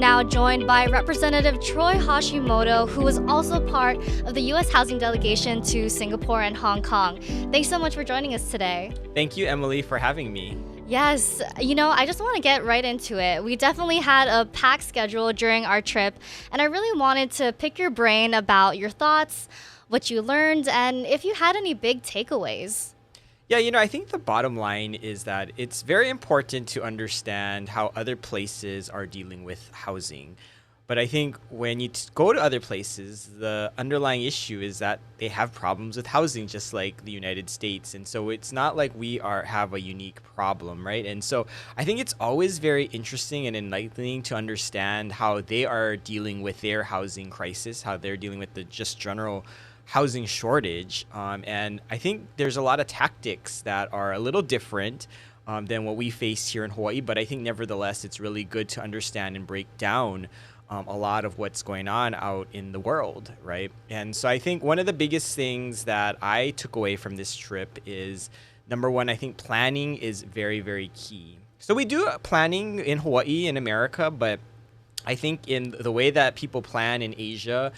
now joined by Representative Troy Hashimoto, who is also part of the U.S. Housing Delegation to Singapore and Hong Kong. Thanks so much for joining us today. Thank you, Emily, for having me. Yes, I just want to get right into it. We definitely had a packed schedule during our trip, and I really wanted to pick your brain about your thoughts, what you learned, and if you had any big takeaways. Yeah, I think the bottom line is that it's very important to understand how other places are dealing with housing. But I think when you go to other places, the underlying issue is that they have problems with housing, just like the United States. And so it's not like we have a unique problem, right? And so I think it's always very interesting and enlightening to understand how they are dealing with their housing crisis, how they're dealing with the just general housing shortage. And I think there's a lot of tactics that are a little different than what we face here in Hawaii. But I think nevertheless, it's really good to understand and break down a lot of what's going on out in the world, right? And so I think one of the biggest things that I took away from this trip is, number one, I think planning is very, very key. So we do planning in Hawaii, in America, but I think in the way that people plan in Asia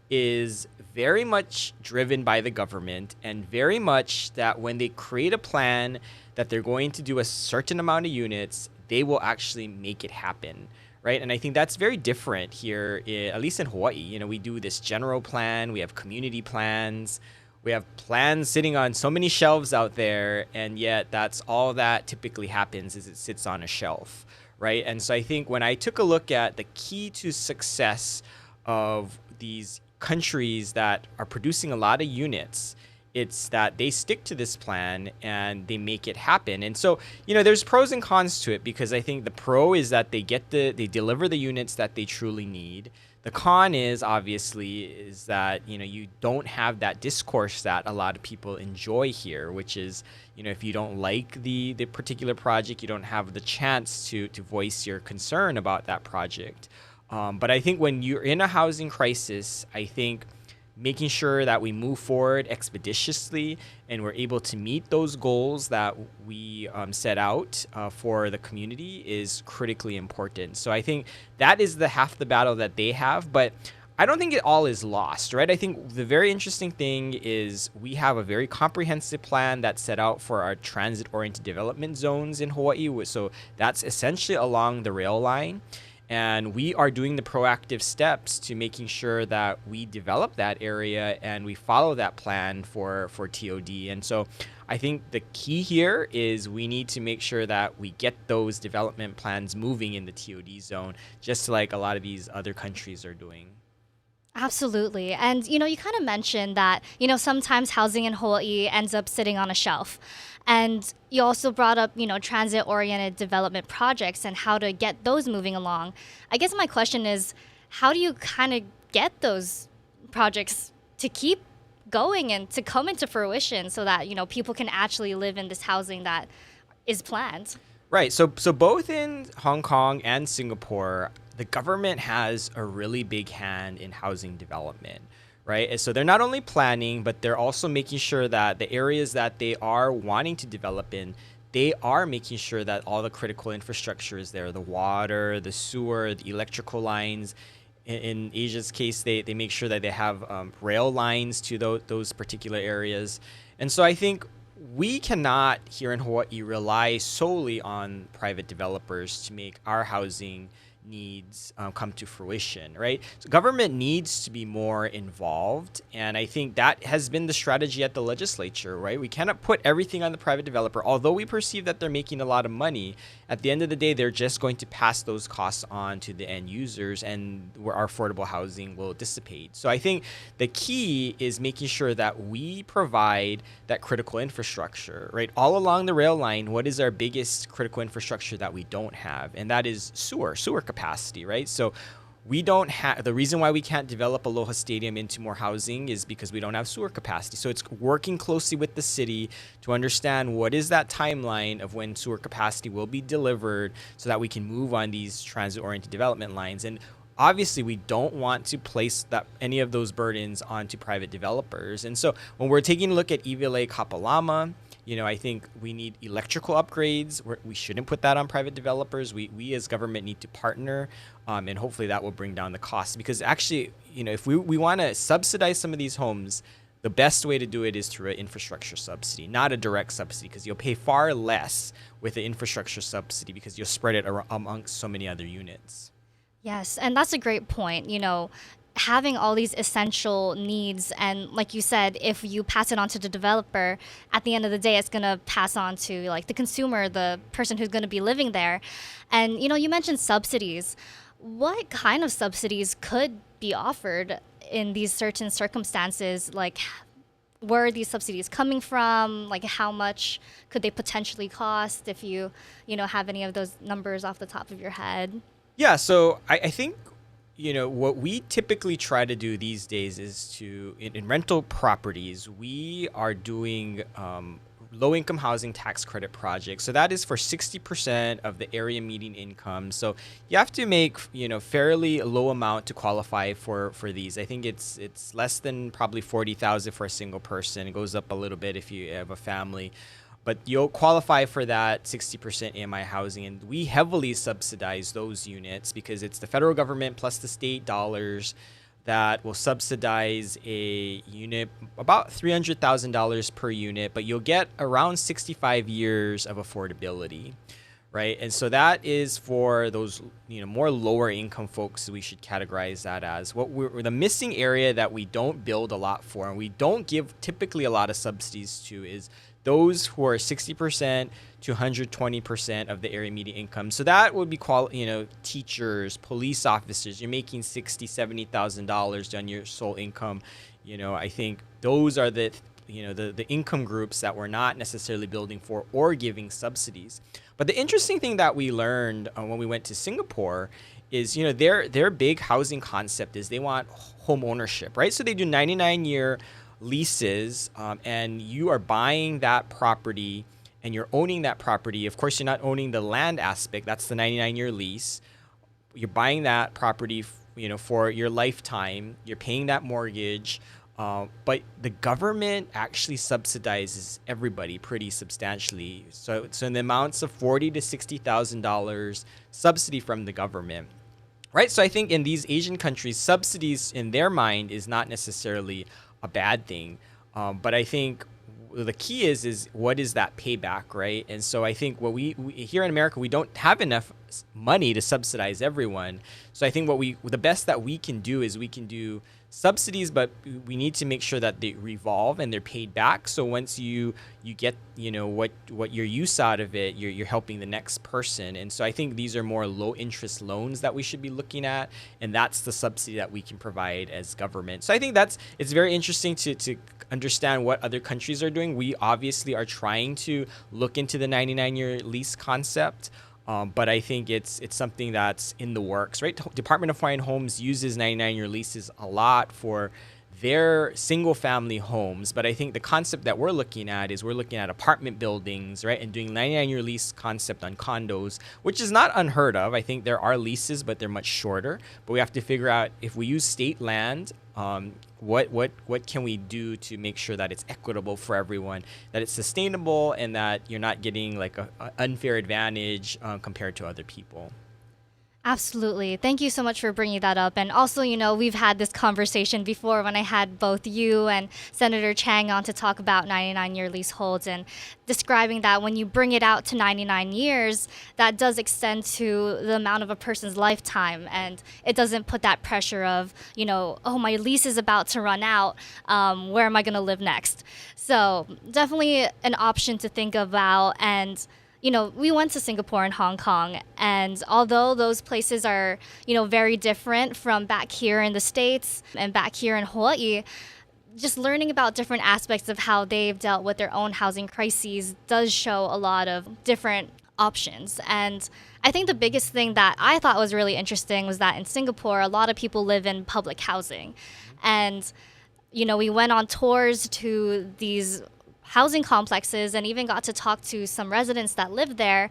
is very much driven by the government, and very much that when they create a plan that they're going to do a certain amount of units, they will actually make it happen, right? And I think that's very different here, at least in Hawaii. We do this general plan, we have community plans, we have plans sitting on so many shelves out there, and yet that's all that typically happens is it sits on a shelf, right? And so I think when I took a look at the key to success of these countries that are producing a lot of units, it's that they stick to this plan and they make it happen. And so, there's pros and cons to it, because I think the pro is that they deliver the units that they truly need. The con is that, you don't have that discourse that a lot of people enjoy here, which is, if you don't like the particular project, you don't have the chance to voice your concern about that project. But I think when you're in a housing crisis, I think making sure that we move forward expeditiously and we're able to meet those goals that we set out for the community is critically important. So I think that is half the battle that they have, but I don't think it all is lost, right? I think the very interesting thing is we have a very comprehensive plan that's set out for our transit-oriented development zones in Hawaii. So that's essentially along the rail line. And we are doing the proactive steps to making sure that we develop that area and we follow that plan for TOD. And so I think the key here is we need to make sure that we get those development plans moving in the TOD zone, just like a lot of these other countries are doing. Absolutely. And, you kind of mentioned that, sometimes housing in Hawaii ends up sitting on a shelf. And you also brought up, transit-oriented development projects and how to get those moving along. I guess my question is, how do you kind of get those projects to keep going and to come into fruition so that, people can actually live in this housing that is planned? Right. So both in Hong Kong and Singapore, the government has a really big hand in housing development, right? And so they're not only planning, but they're also making sure that the areas that they are wanting to develop in, they are making sure that all the critical infrastructure is there, the water, the sewer, the electrical lines. In Asia's case, they make sure that they have rail lines to those particular areas. And so I think we cannot here in Hawaii rely solely on private developers to make our housing needs come to fruition, right? So government needs to be more involved, and I think that has been the strategy at the legislature, right? We cannot put everything on the private developer. Although we perceive that they're making a lot of money, at the end of the day, they're just going to pass those costs on to the end users, and where our affordable housing will dissipate. So I think the key is making sure that we provide that critical infrastructure, right? All along the rail line, what is our biggest critical infrastructure that we don't have? And that is sewer capacity, right? So we don't have, the reason why we can't develop Aloha Stadium into more housing is because we don't have sewer capacity. So it's working closely with the city to understand what is that timeline of when sewer capacity will be delivered so that we can move on these transit-oriented development lines. And obviously, we don't want to place any of those burdens onto private developers. And so when we're taking a look at Iwilei Kapalama, I think we need electrical upgrades. We shouldn't put that on private developers. We as government need to partner, and hopefully that will bring down the cost. Because actually, if we want to subsidize some of these homes, the best way to do it is through an infrastructure subsidy, not a direct subsidy, because you'll pay far less with the infrastructure subsidy because you'll spread it amongst so many other units. Yes, and that's a great point. Having all these essential needs, and like you said, if you pass it on to the developer, at the end of the day, it's going to pass on to like the consumer, the person who's going to be living there. And you mentioned subsidies. What kind of subsidies could be offered in these certain circumstances? Like, where are these subsidies coming from? Like, how much could they potentially cost if you have any of those numbers off the top of your head? Yeah, so I think what we typically try to do these days is in rental properties, we are doing low-income housing tax credit projects. So that is for 60% of the area median income. So you have to make fairly low amount to qualify for these. I think it's less than probably 40,000 for a single person. It goes up a little bit if you have a family. But you'll qualify for that 60% AMI housing, and we heavily subsidize those units because it's the federal government plus the state dollars that will subsidize a unit about $300,000 per unit, but you'll get around 65 years of affordability, right? And so that is for those more lower income folks. We should categorize that as the missing area that we don't build a lot for, and we don't give typically a lot of subsidies to, is those who are 60% to 120% of the area median income. So that would be teachers, police officers. You're making $60,000, $70,000 on your sole income. I think those are the income groups that we're not necessarily building for or giving subsidies. But the interesting thing that we learned when we went to Singapore is their big housing concept is they want home ownership, right? So they do 99-year leases, and you are buying that property and you're owning that property. Of course, you're not owning the land aspect. That's the 99-year lease. You're buying that property, for your lifetime. You're paying that mortgage, but the government actually subsidizes everybody pretty substantially. So in the amounts of $40,000 to $60,000 subsidy from the government. Right. So I think in these Asian countries, subsidies in their mind is not necessarily a bad thing. But I think the key is what is that payback, right? And so I think what we here in America, we don't have enough money to subsidize everyone. So I think the best that we can do is we can do subsidies, but we need to make sure that they revolve and they're paid back. So once you get what your use out of it, you're helping the next person. And so I think these are more low interest loans that we should be looking at, and that's the subsidy that we can provide as government. So I think it's very interesting to understand what other countries are doing. We obviously are trying to look into the 99-year lease concept. But I think it's something that's in the works, right? Department of Foreign Homes uses 99-year leases a lot for their single-family homes. But I think the concept that we're looking at is we're looking at apartment buildings, right? And doing 99-year lease concept on condos, which is not unheard of. I think there are leases, but they're much shorter. But we have to figure out if we use state land, what can we do to make sure that it's equitable for everyone, that it's sustainable, and that you're not getting like an unfair advantage compared to other people. Absolutely. Thank you so much for bringing that up. And also, we've had this conversation before when I had both you and Senator Chang on to talk about 99-year leaseholds and describing that when you bring it out to 99 years, that does extend to the amount of a person's lifetime. And it doesn't put that pressure of, oh, my lease is about to run out. Where am I going to live next? So definitely an option to think about. And we went to Singapore and Hong Kong, and although those places are, very different from back here in the States and back here in Hawaii, just learning about different aspects of how they've dealt with their own housing crises does show a lot of different options. And I think the biggest thing that I thought was really interesting was that in Singapore, a lot of people live in public housing. And, we went on tours to these housing complexes and even got to talk to some residents that live there.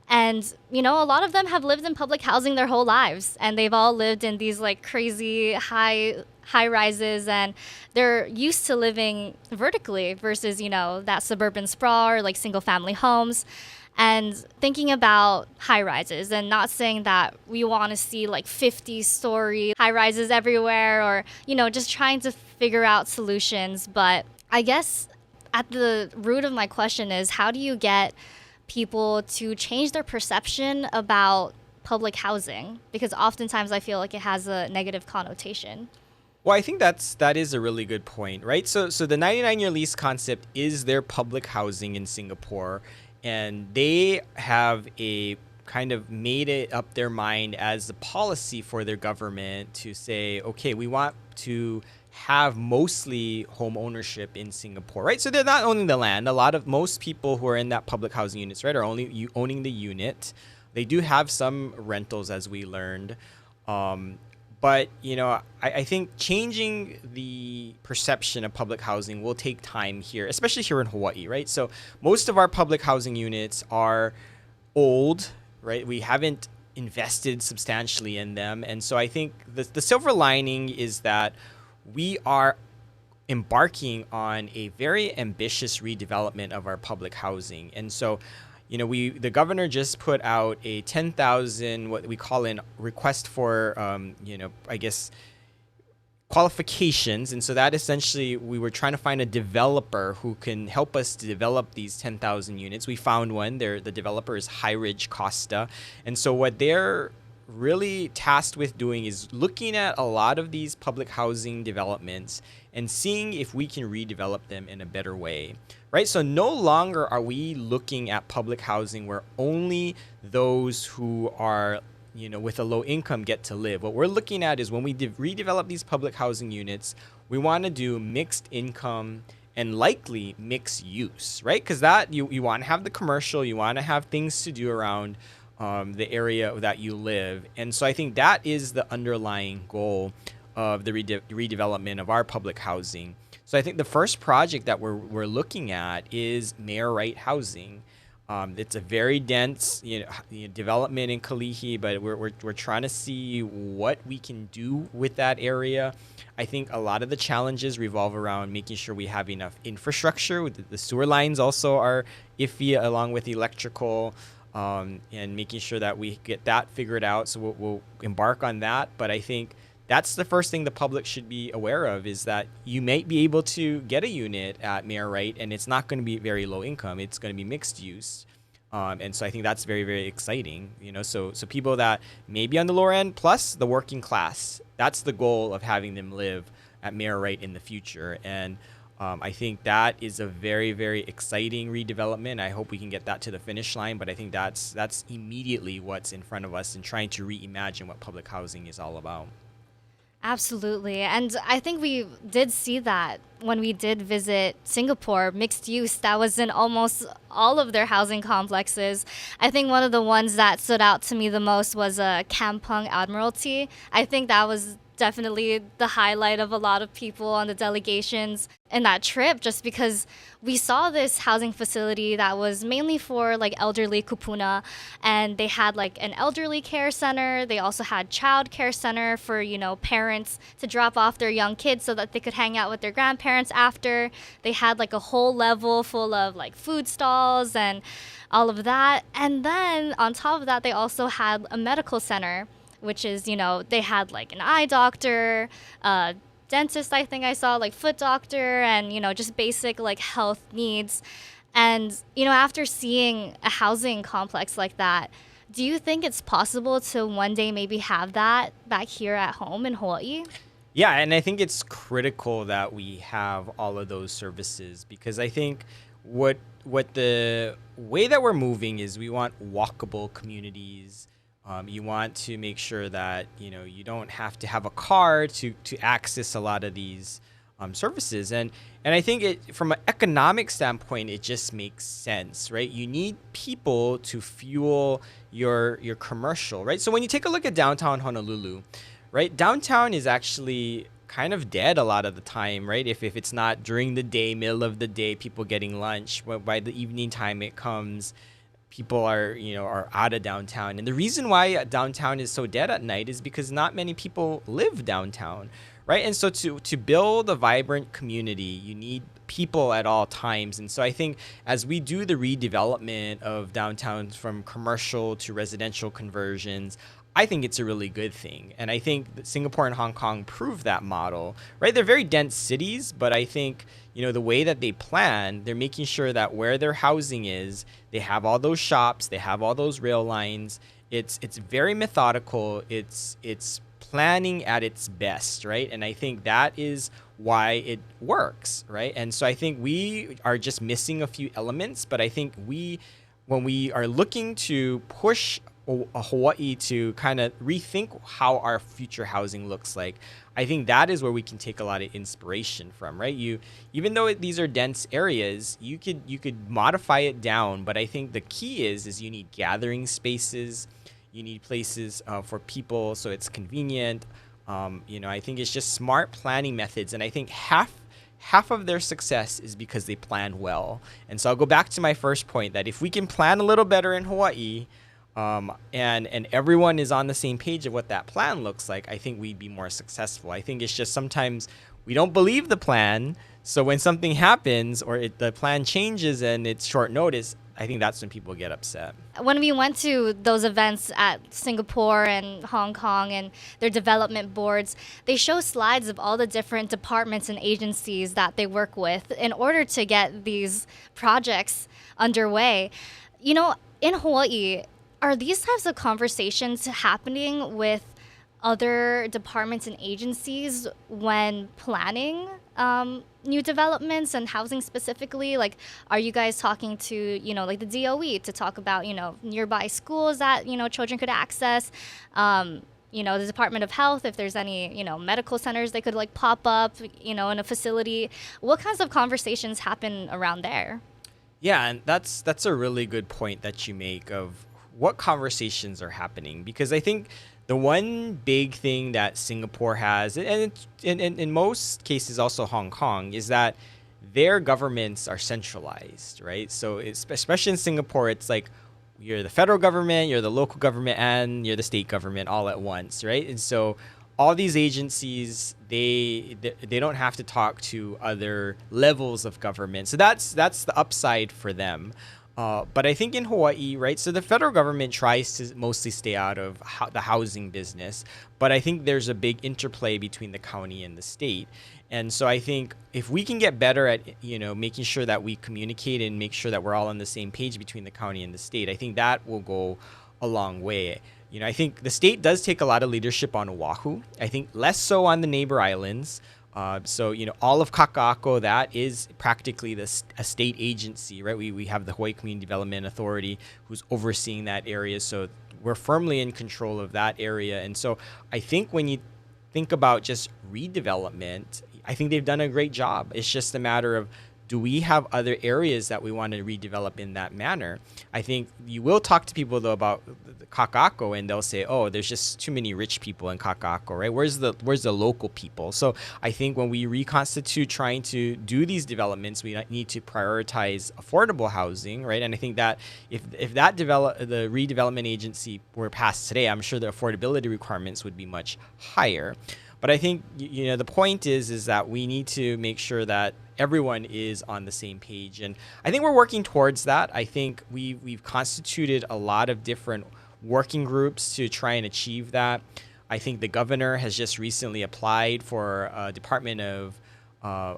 And, a lot of them have lived in public housing their whole lives, and they've all lived in these like crazy high rises, and they're used to living vertically versus, that suburban sprawl or like single family homes. And thinking about high rises, and not saying that we want to see like 50-story high rises everywhere, or, just trying to figure out solutions. But I guess at the root of my question is, how do you get people to change their perception about public housing? Because oftentimes I feel like it has a negative connotation. Well, I think that is a really good point, right? So the 99-year lease concept is their public housing in Singapore, and they have a kind of made it up their mind as a policy for their government to say, okay, we want to have mostly home ownership in Singapore, right? So they're not owning the land. Most people who are in that public housing units, right, are only owning the unit. They do have some rentals, as we learned. But, I think changing the perception of public housing will take time here, especially here in Hawaii, right? So most of our public housing units are old, right? We haven't invested substantially in them. And so I think the silver lining is that we are embarking on a very ambitious redevelopment of our public housing. And so, the governor just put out a 10,000, what we call an request for, I guess, qualifications. And so that essentially, we were trying to find a developer who can help us to develop these 10,000 units. We found one. The developer is High Ridge Costa. And so what they're really tasked with doing is looking at a lot of these public housing developments and seeing if we can redevelop them in a better way, right? So no longer are we looking at public housing where only those who are, with a low income get to live. What we're looking at is when we redevelop these public housing units, we want to do mixed income and likely mixed use, right? Because that you want to have the commercial, you want to have things to do around the area that you live. And so I think that is the underlying goal of the redevelopment of our public housing. So I think the first project that we're looking at is Mayor Right housing. It's a very dense development in Kalihi, but we're trying to see what we can do with that area. I think a lot of the challenges revolve around making sure we have enough infrastructure. The sewer lines also are iffy, along with electrical. And making sure that we get that figured out. So we'll embark on that. But I think that's the first thing the public should be aware of, is that you might be able to get a unit at Mayor Right, and it's not going to be very low income. It's going to be mixed use. And so I think that's very, very exciting. So people that may be on the lower end, plus the working class, that's the goal of having them live at Mayor Right in the future. And I think that is a very, very exciting redevelopment. I hope we can get that to the finish line, but I think that's immediately what's in front of us in trying to reimagine what public housing is all about. Absolutely. And I think we did see that when we did visit Singapore, mixed use, that was in almost all of their housing complexes. I think one of the ones that stood out to me the most was Kampung Admiralty. I think that was definitely the highlight of a lot of people on the delegations in that trip, just because we saw this housing facility that was mainly for like elderly kupuna, and they had like an elderly care center. They also had child care center for parents to drop off their young kids so that they could hang out with their grandparents after. They had like a whole level full of like food stalls and all of that, and then on top of that they also had a medical center, which is, they had like an eye doctor, dentist, I think I saw, like foot doctor, and, just basic like health needs. And, after seeing a housing complex like that, do you think it's possible to one day maybe have that back here at home in Hawaii? Yeah, and I think it's critical that we have all of those services, because I think what the way that we're moving is we want walkable communities. You want to make sure that you don't have to have a car to access a lot of these services, and I think from an economic standpoint it just makes sense, right? You need people to fuel your commercial, right? So when you take a look at downtown Honolulu, right, downtown is actually kind of dead a lot of the time, right? If it's not during the day, middle of the day, people getting lunch, by the evening time it comes, people are out of downtown. And the reason why downtown is so dead at night is because not many people live downtown, right? And so to build a vibrant community, you need people at all times. And so I think as we do the redevelopment of downtowns from commercial to residential conversions, I think it's a really good thing. And I think that Singapore and Hong Kong prove that model, right? They're very dense cities, but I think, the way that they plan, they're making sure that where their housing is, they have all those shops, they have all those rail lines. It's very methodical. It's planning at its best, right? And I think that is why it works, right? And so I think we are just missing a few elements, but I think when we are looking to push Hawaii to kind of rethink how our future housing looks like, I think that is where we can take a lot of inspiration from, right? Even though these are dense areas, you could modify it down, but I think the key is you need gathering spaces, you need places for people so it's convenient. I think it's just smart planning methods, and I think half of their success is because they plan well. And so I'll go back to my first point that if we can plan a little better in Hawaii, and everyone is on the same page of what that plan looks like, I think we'd be more successful. I think it's just sometimes we don't believe the plan. So when something happens or the plan changes and it's short notice, I think that's when people get upset. When we went to those events at Singapore and Hong Kong and their development boards, they show slides of all the different departments and agencies that they work with in order to get these projects underway. In Hawaii, are these types of conversations happening with other departments and agencies when planning new developments and housing specifically? Like, are you guys talking to, like the DOE to talk about, nearby schools that, children could access? The Department of Health, if there's any, medical centers they could like pop up, in a facility. What kinds of conversations happen around there? Yeah, and that's a really good point that you make of what conversations are happening, because I think the one big thing that Singapore has, and in most cases also Hong Kong, is that their governments are centralized, right? So especially in Singapore, it's like you're the federal government, you're the local government, and you're the state government all at once, right? And so all these agencies, they don't have to talk to other levels of government. So that's the upside for them. But I think in Hawaii, right, so the federal government tries to mostly stay out of the housing business, but I think there's a big interplay between the county and the state. And so I think if we can get better at, making sure that we communicate and make sure that we're all on the same page between the county and the state, I think that will go a long way. I think the state does take a lot of leadership on Oahu. I think less so on the neighbor islands. So, all of Kaka'ako, that is practically a state agency, right? We have the Hawaii Community Development Authority who's overseeing that area. So we're firmly in control of that area. And so I think when you think about just redevelopment, I think they've done a great job. It's just a matter of, do we have other areas that we want to redevelop in that manner? I think you will talk to people, though, about Kaka'ako, and they'll say, oh, there's just too many rich people in Kaka'ako, right? Where's the local people? So I think when we reconstitute trying to do these developments, we need to prioritize affordable housing, right? And I think that if the redevelopment agency were passed today, I'm sure the affordability requirements would be much higher. But I think, the point is that we need to make sure that everyone is on the same page. And I think we're working towards that. I think we've constituted a lot of different working groups to try and achieve that. I think the governor has just recently applied for a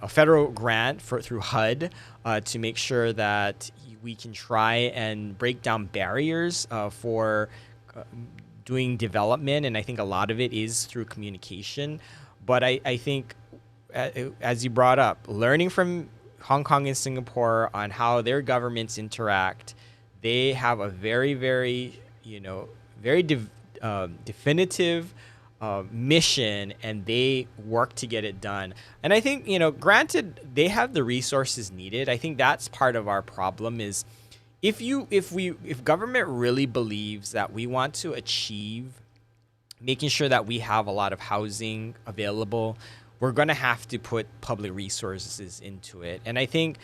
federal grant through HUD to make sure that we can try and break down barriers for doing development. And I think a lot of it is through communication. But I think, as you brought up, learning from Hong Kong and Singapore on how their governments interact, they have a very, very, definitive mission, and they work to get it done. And I think, granted, they have the resources needed. I think that's part of our problem is if government really believes that we want to achieve making sure that we have a lot of housing available, we're going to have to put public resources into it. And I think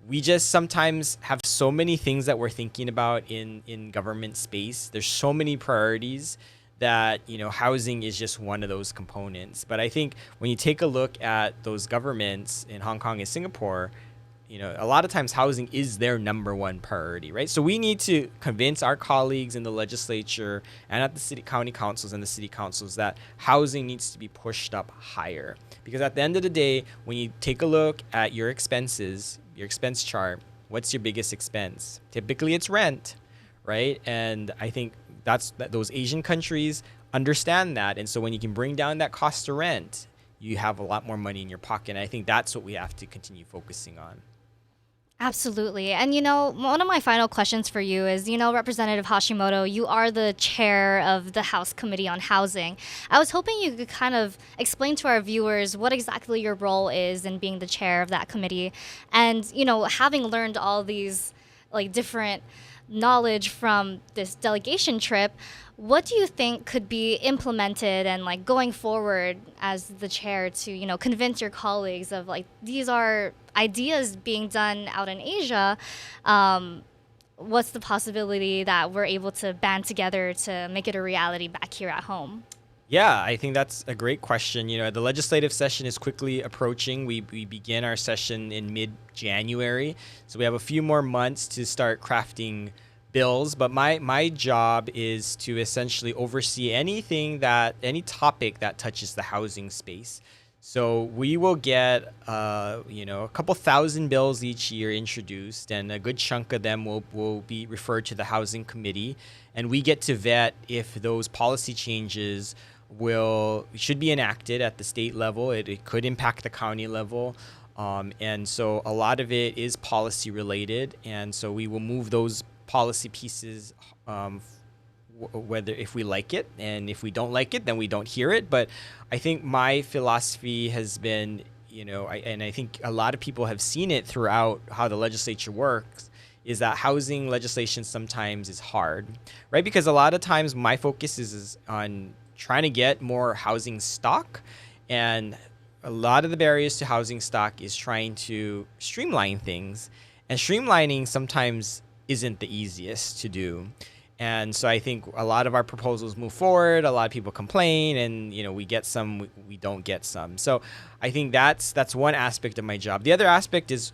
we just sometimes have so many things that we're thinking about in government space. There's so many priorities that, housing is just one of those components. But I think when you take a look at those governments in Hong Kong and Singapore, a lot of times housing is their number one priority, right? So we need to convince our colleagues in the legislature and at the city, county councils and the city councils that housing needs to be pushed up higher. Because at the end of the day, when you take a look at your expenses, your expense chart, what's your biggest expense? Typically it's rent, right? And I think those Asian countries understand that. And so when you can bring down that cost of rent, you have a lot more money in your pocket. And I think that's what we have to continue focusing on. Absolutely. And, one of my final questions for you is, Representative Hashimoto, you are the chair of the House Committee on Housing. I was hoping you could kind of explain to our viewers what exactly your role is in being the chair of that committee. And, having learned all these different knowledge from this delegation trip, what do you think could be implemented and going forward as the chair to convince your colleagues of these are ideas being done out in Asia? What's the possibility that we're able to band together to make it a reality back here at home? Yeah, I think that's a great question. The legislative session is quickly approaching. We begin our session in mid-January, so we have a few more months to start crafting bills. But my job is to essentially oversee any topic that touches the housing space. So we will get a couple thousand bills each year introduced, and a good chunk of them will be referred to the Housing Committee, and we get to vet if those policy changes should be enacted at the state level. It could impact the county level. And so a lot of it is policy related. And so we will move those policy pieces, whether if we like it, and if we don't like it, then we don't hear it. But I think my philosophy has been, and I think a lot of people have seen it throughout how the legislature works, is that housing legislation sometimes is hard, right? Because a lot of times my focus is on trying to get more housing stock, and a lot of the barriers to housing stock is trying to streamline things, and streamlining sometimes isn't the easiest to do. And so I think a lot of our proposals move forward, a lot of people complain, and we get some, we don't get some. So I think that's one aspect of my job. The other aspect is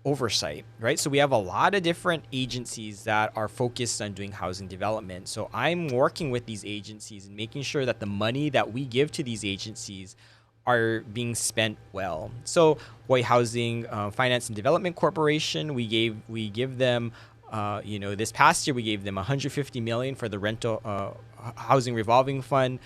oversight, right? So we have a lot of different agencies that are focused on doing housing development. So I'm working with these agencies and making sure that the money that we give to these agencies are being spent well. So Hawaii Housing Finance and Development Corporation, we give them, this past year we gave them $150 million for the rental housing revolving fund,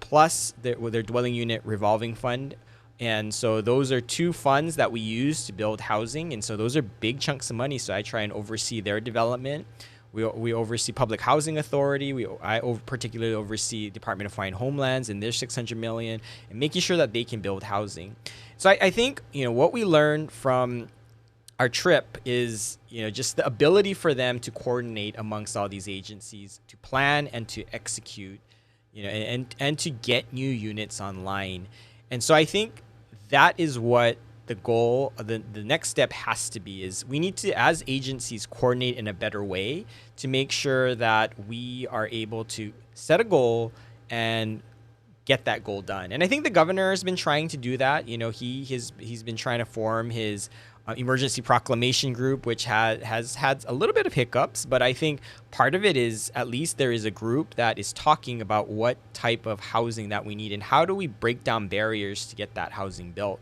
plus their dwelling unit revolving fund. And so those are two funds that we use to build housing. And so those are big chunks of money. So I try and oversee their development. We oversee Public Housing Authority. I particularly oversee Department of Fine Homelands and their $600 million, and making sure that they can build housing. So I think, what we learned from our trip is, just the ability for them to coordinate amongst all these agencies, to plan and to execute, and to get new units online. And so I think that is what the goal, the next step has to be, is we need to, as agencies, coordinate in a better way to make sure that we are able to set a goal and get that goal done. And I think the governor has been trying to do that. He's been trying to form his emergency proclamation group, which has had a little bit of hiccups, but I think part of it is at least there is a group that is talking about what type of housing that we need and how do we break down barriers to get that housing built.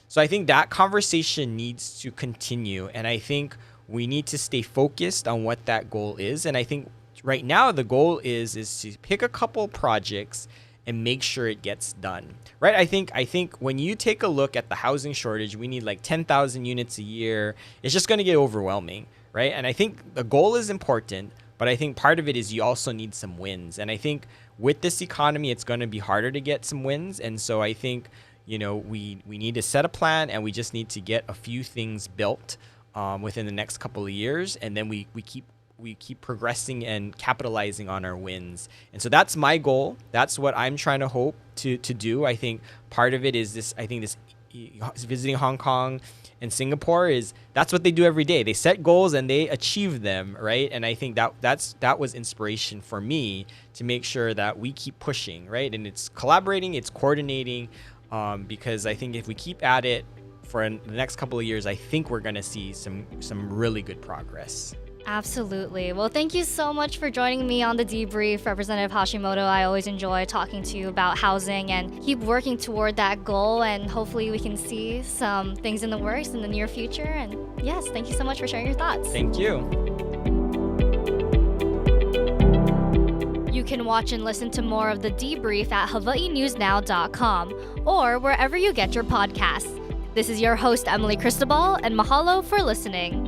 So I think that conversation needs to continue, and I think we need to stay focused on what that goal is. And I think right now the goal is to pick a couple projects and make sure it gets done, right? I think when you take a look at the housing shortage, we need 10,000 units a year. It's just going to get overwhelming, right? And I think the goal is important, but I think part of it is you also need some wins. And I think with this economy, it's going to be harder to get some wins. And so I think, we need to set a plan, and we just need to get a few things built within the next couple of years, and then we keep we keep progressing and capitalizing on our wins. And so that's my goal. That's what I'm trying to hope to do. I think part of it is this. I think this visiting Hong Kong and Singapore that's what they do every day. They set goals and they achieve them, right? And I think that was inspiration for me to make sure that we keep pushing, right? And it's collaborating, it's coordinating, because I think if we keep at it for the next couple of years, I think we're going to see some really good progress. Absolutely. Well, thank you so much for joining me on the debrief, Representative Hashimoto. I always enjoy talking to you about housing, and keep working toward that goal. And hopefully we can see some things in the works in the near future. And yes, thank you so much for sharing your thoughts. Thank you. You can watch and listen to more of the debrief at hawaiinewsnow.com or wherever you get your podcasts. This is your host, Emily Cristobal, and mahalo for listening.